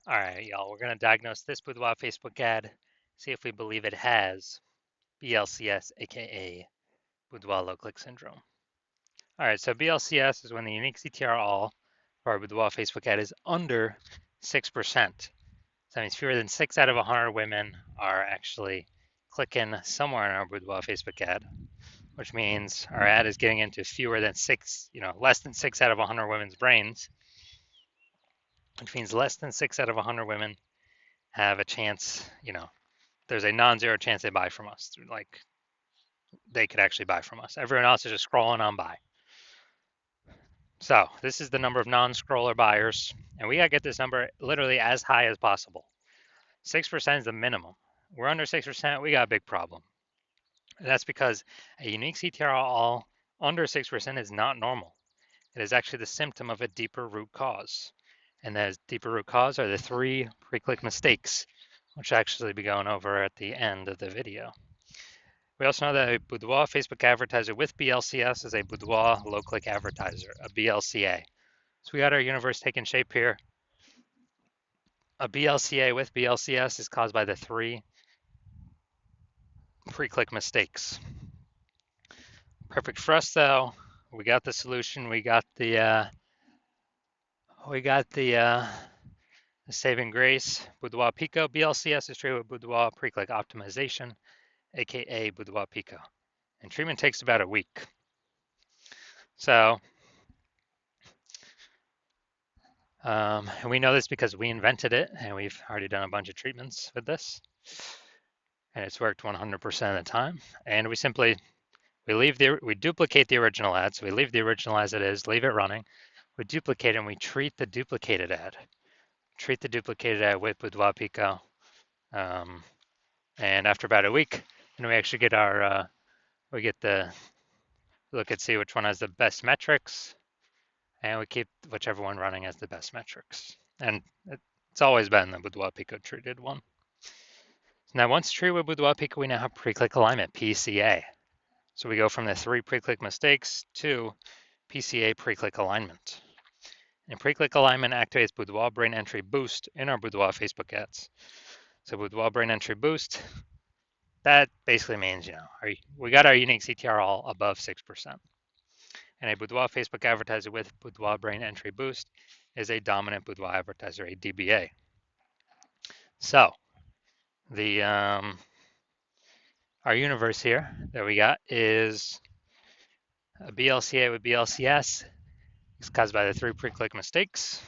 All right, y'all, we're going to diagnose this Boudoir Facebook ad, see if we believe it has BLCS, aka Boudoir low click syndrome. All right, so BLCS is when the unique CTR all for our Boudoir Facebook ad is under 6%. So that means fewer than 6 out of 100 women are actually clicking somewhere in our Boudoir Facebook ad, which means our ad is getting into fewer than 6, less than 6 out of 100 women's brains, which means less than 6 out of 100 women have a chance, there's a non-zero chance they buy from us. Like they could actually buy from us. Everyone else is just scrolling on by. So this is the number of non-scroller buyers, and we gotta get this number literally as high as possible. 6% is the minimum. We're under 6%, we got a big problem. And that's because a unique CTR all under 6% is not normal. It is actually the symptom of a deeper root cause. And those deeper root cause are the 3 pre-click mistakes, which I'll actually be going over at the end of the video. We also know that a Boudoir Facebook advertiser with BLCS is a Boudoir low-click advertiser, a BLCA. So we got our universe taking shape here. A BLCA with BLCS is caused by the 3 pre-click mistakes. Perfect for us though. We got the solution. We got the saving grace. Boudoir Pico BLCS is treated with Boudoir pre-click optimization, aka Boudoir Pico, and treatment takes about a week. So and we know this because we invented it, and we've already done a bunch of treatments with this, and it's worked 100% of the time. And we duplicate the original ad, so we leave the original as it is, leave it running. We duplicate and we treat the duplicated ad. Treat the duplicated ad with Boudoir Pico, and after about a week, then we actually get we get the look and see which one has the best metrics, and we keep whichever one running has the best metrics. And it's always been the Boudoir Pico treated one. Now, once treated with Boudoir Pico, we now have pre-click alignment, PCA. So we go from the 3 pre-click mistakes to PCA pre-click alignment. And pre-click alignment activates Boudoir brain entry boost in our Boudoir Facebook ads. So Boudoir brain entry boost, that basically means, we got our unique CTR all above 6%. And a Boudoir Facebook advertiser with Boudoir brain entry boost is a dominant Boudoir advertiser, a DBA. So the our universe here that we got is a BLCA with BLCS. It's caused by the 3 pre-click mistakes.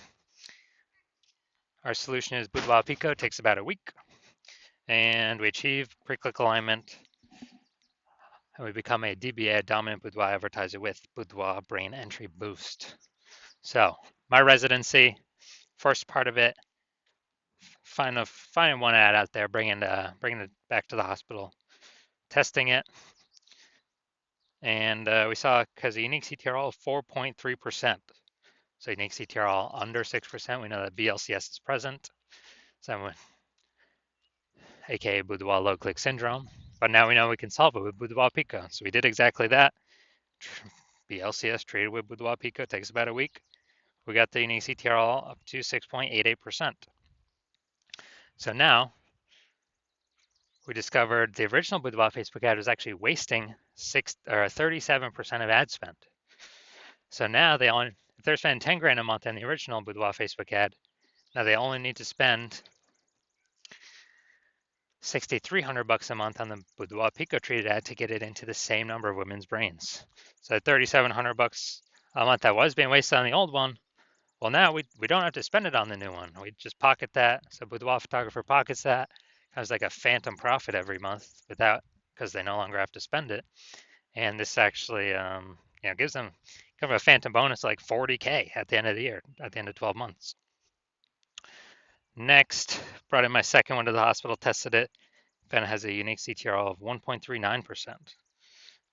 Our solution is Boudoir Pico, takes about a week, and we achieve pre-click alignment, and we become a DBA, a dominant Boudoir advertiser with Boudoir brain entry boost. So my residency, first part of it, finding one ad out there, bringing it back to the hospital, testing it, and we saw because the unique CTR of 4.3%. So unique CTR all under 6%. We know that BLCS is present, so aka Boudoir low click syndrome. But now we know we can solve it with Boudoir Pico. So we did exactly that. BLCS treated with Boudoir Pico takes about a week. We got the unique CTR all up to 6.88%. So now we discovered the original Boudoir Facebook ad was actually wasting 37% of ad spend. So now if they're spending 10 grand a month on the original Boudoir Facebook ad, now they only need to spend $6,300 a month on the Boudoir Pico treated ad to get it into the same number of women's brains. So $3,700 a month that was being wasted on the old one, well, now we don't have to spend it on the new one. We just pocket that. So Boudoir photographer pockets that. Has like a phantom profit every month because they no longer have to spend it. And this actually, gives them kind of a phantom bonus like 40K at the end of the year, at the end of 12 months. Next, brought in my second one to the hospital, tested it. Found it has a unique CTR of 1.39%.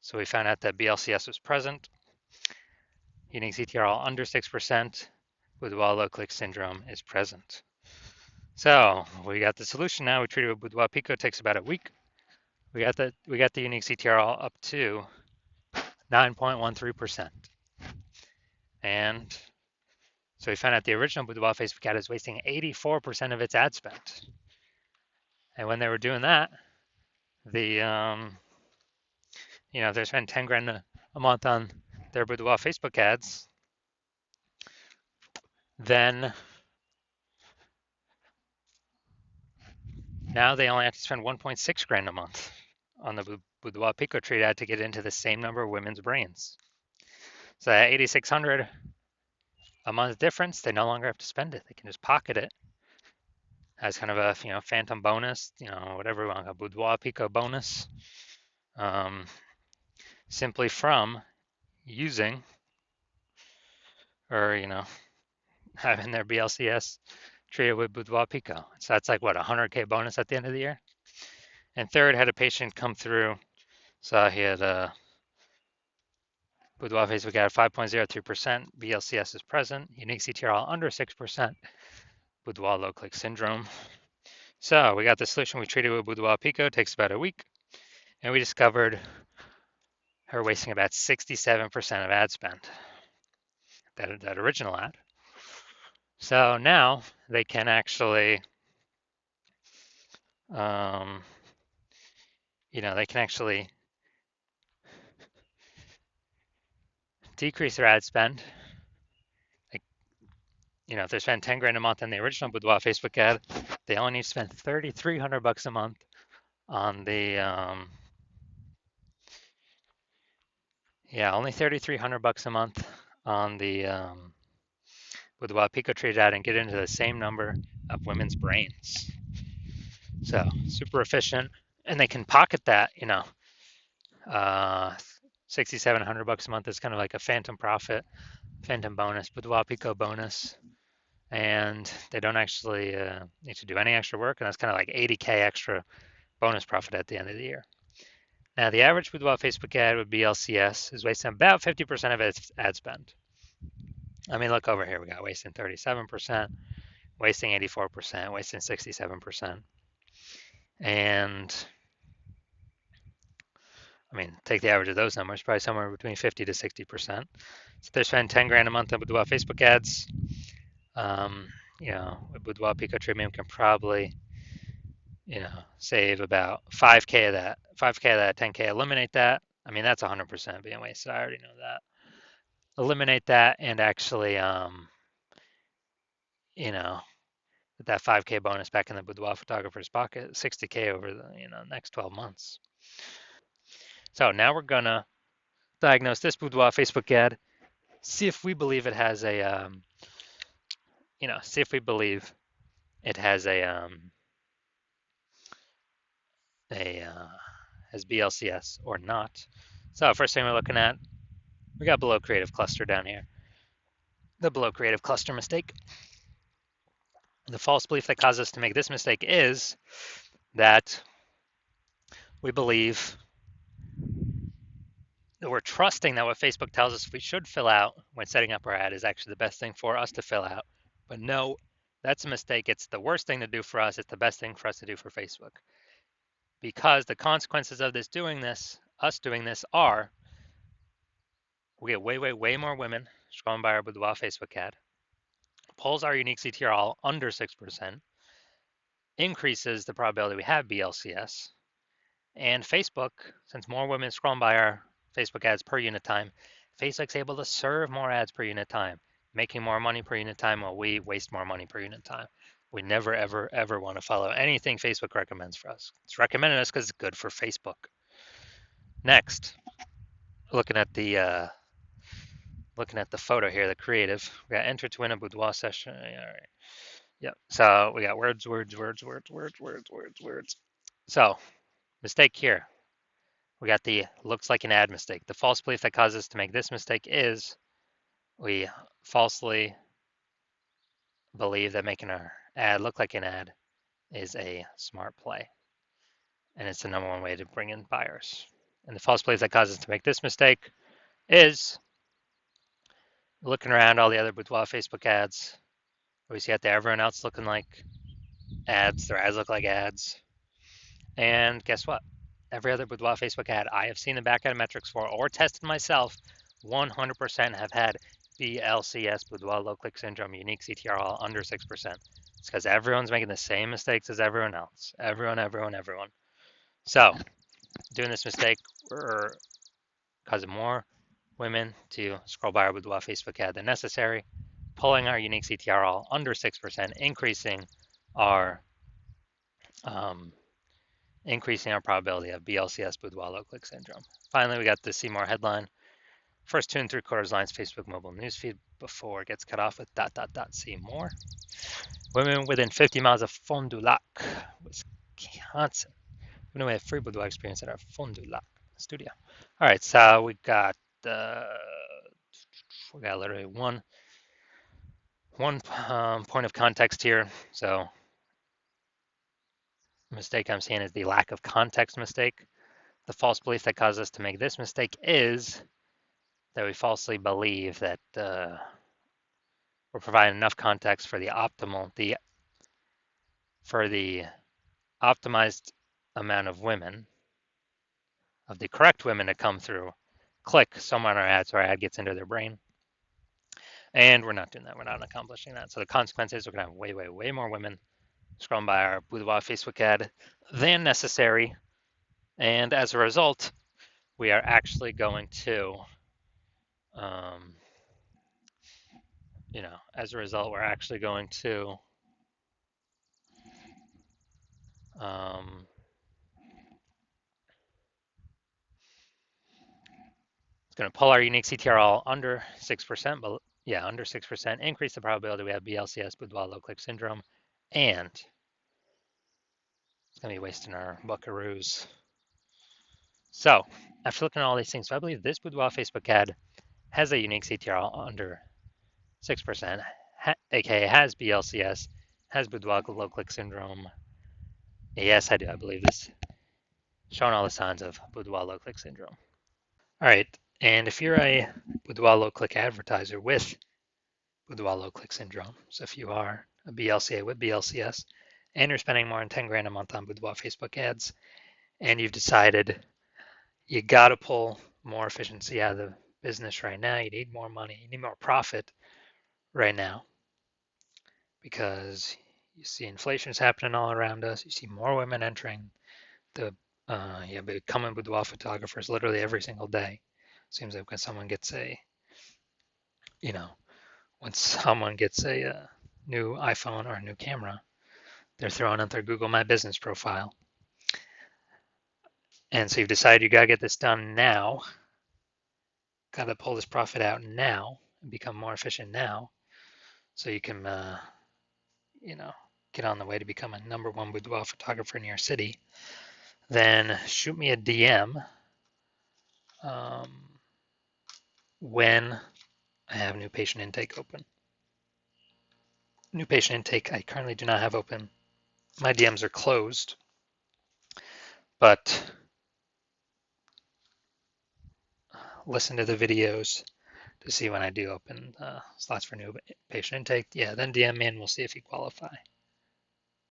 So we found out that BLCS was present. Unique CTR under 6%. Boudoir low click syndrome is present. So we got the solution now. We treated with Boudoir Pico. It takes about a week. We got the unique CTR up to 9.13%. And So we found out the original Boudoir Facebook ad is wasting 84% of its ad spend. And when they were doing that, the if they spend 10 grand a month on their Boudoir Facebook ads, then now they only have to spend 1.6 grand a month on the Boudoir Pico Treat ad to get into the same number of women's brains. So that 8,600 a month difference, they no longer have to spend it. They can just pocket it as kind of a phantom bonus, whatever we want, a Boudoir Pico bonus, simply from using or having their BLCS trio with Boudoir Pico. So that's like what, 100K bonus at the end of the year. And third, had a patient come through, so he had a Boudoir Facebook ad 5.03%, BLCS is present, unique CTRL under 6%, Boudoir low click syndrome. So we got the solution we treated with Boudoir Pico, takes about a week, and we discovered her wasting about 67% of ad spend, that original ad. So now they can actually, they can actually decrease their ad spend. Like, if they spend 10 grand a month on the original Boudoir Facebook ad, they only need to spend 3,300 bucks a month on the only 3,300 bucks a month on the Boudoir Pico Treat ad and get into the same number of women's brains. So super efficient, and they can pocket that. 6,700 bucks a month is kind of like a phantom profit, phantom bonus, Boudoir Pico bonus, and they don't actually need to do any extra work, and that's kind of like 80K extra bonus profit at the end of the year. Now, the average Boudoir Facebook ad with BLCS is wasting about 50% of its ad spend. I mean, look over here. We got wasting 37%, wasting 84%, wasting 67%. And I mean, take the average of those numbers, probably somewhere between 50 to 60%. So they're spending 10 grand a month on Boudoir Facebook ads. With Boudoir Pico Treatment can probably, save about 5K of that, 10K, eliminate that. I mean, that's 100% being wasted. I already know that. Eliminate that and actually, with that 5K bonus back in the Boudoir photographer's pocket, 60K over the, next 12 months. So now we're gonna diagnose this Boudoir Facebook ad, see if we believe it has a, see if we believe it has has BLCS or not. So first thing we're looking at, we got below creative cluster down here. The below creative cluster mistake. The false belief that causes us to make this mistake is that we believe that we're trusting that what Facebook tells us we should fill out when setting up our ad is actually the best thing for us to fill out. But no, that's a mistake. It's the worst thing to do for us. It's the best thing for us to do for Facebook. Because the consequences of us doing this are we get way more women scrolling by our Boudoir Facebook ad, pulls our unique CTRL under 6%, increases the probability we have BLCS, and Facebook, since more women scrolling by our Facebook ads per unit time, Facebook's able to serve more ads per unit time, making more money per unit time while we waste more money per unit time. We never, ever want to follow anything Facebook recommends for us. It's recommended us because it's good for Facebook. Next, looking at the photo here, the creative. We got enter to win a boudoir session. All right. Yep. So we got words. So mistake here. We got the looks like an ad mistake. The false belief that causes us to make this mistake is we falsely believe that making our ad look like an ad is a smart play. And it's the number one way to bring in buyers. And the false belief that causes us to make this mistake is looking around all the other Boudoir Facebook ads. We see out there everyone else looking like ads. Their ads look like ads. And guess what? Every other Boudoir Facebook ad I have seen the back end metrics for or tested myself 100% have had BLCS, Boudoir low click syndrome, unique CTRL under 6%. It's because everyone's making the same mistakes as everyone else. Everyone. So, doing this mistake, we're causing more women to scroll by our Boudoir Facebook ad than necessary, pulling our unique CTRL under 6%, um, increasing our probability of BLCS Boudoir low click syndrome. Finally, we got the See More headline. First 2 3/4 lines Facebook mobile newsfeed before it gets cut off with ... See more. Women within 50 miles of Fond du Lac, Wisconsin. We know we have free Boudoir experience at our Fond du Lac studio. All right, so we got literally one point of context here. So mistake I'm seeing is the lack of context mistake. The false belief that caused us to make this mistake is that we falsely believe that we're providing enough context for the optimized amount of women, of the correct women to come through, click some on our ad so our ad gets into their brain. And we're not doing that. We're not accomplishing that. So the consequence is we're going to have way more women scrolling by our Boudoir Facebook ad than necessary. And as a result, we are actually going to, it's going to pull our unique CTRL under 6%, but yeah, under 6%, increase the probability we have BLCS, Boudoir low click syndrome, and it's going to be wasting our buckaroos. So after looking at all these things, so I believe this Boudoir Facebook ad has a unique CTRL under 6%, aka has BLCS, has Boudoir low click syndrome. Yes, I do. I believe this, showing all the signs of Boudoir low click syndrome. All right, and if you're a Boudoir low click advertiser with Boudoir low click syndrome, so if you are a BLCA with BLCS and you're spending more than 10 grand a month on Boudoir Facebook ads, and you've decided you got to pull more efficiency out of the business right now, you need more money, you need more profit right now, because you see inflation is happening all around us, you see more women entering the becoming boudoir photographers literally every single day. Seems like when someone gets a new iPhone or a new camera, they're throwing out their Google My Business profile. And so you've decided you got to get this done now, got to pull this profit out now and become more efficient now, so you can get on the way to become a #1 boudoir photographer in your city. Then shoot me a DM when I have new patient intake open. New patient intake I currently do not have open. My DMs are closed, but listen to the videos to see when I do open slots for new patient intake. Yeah, then DM me and we'll see if you qualify.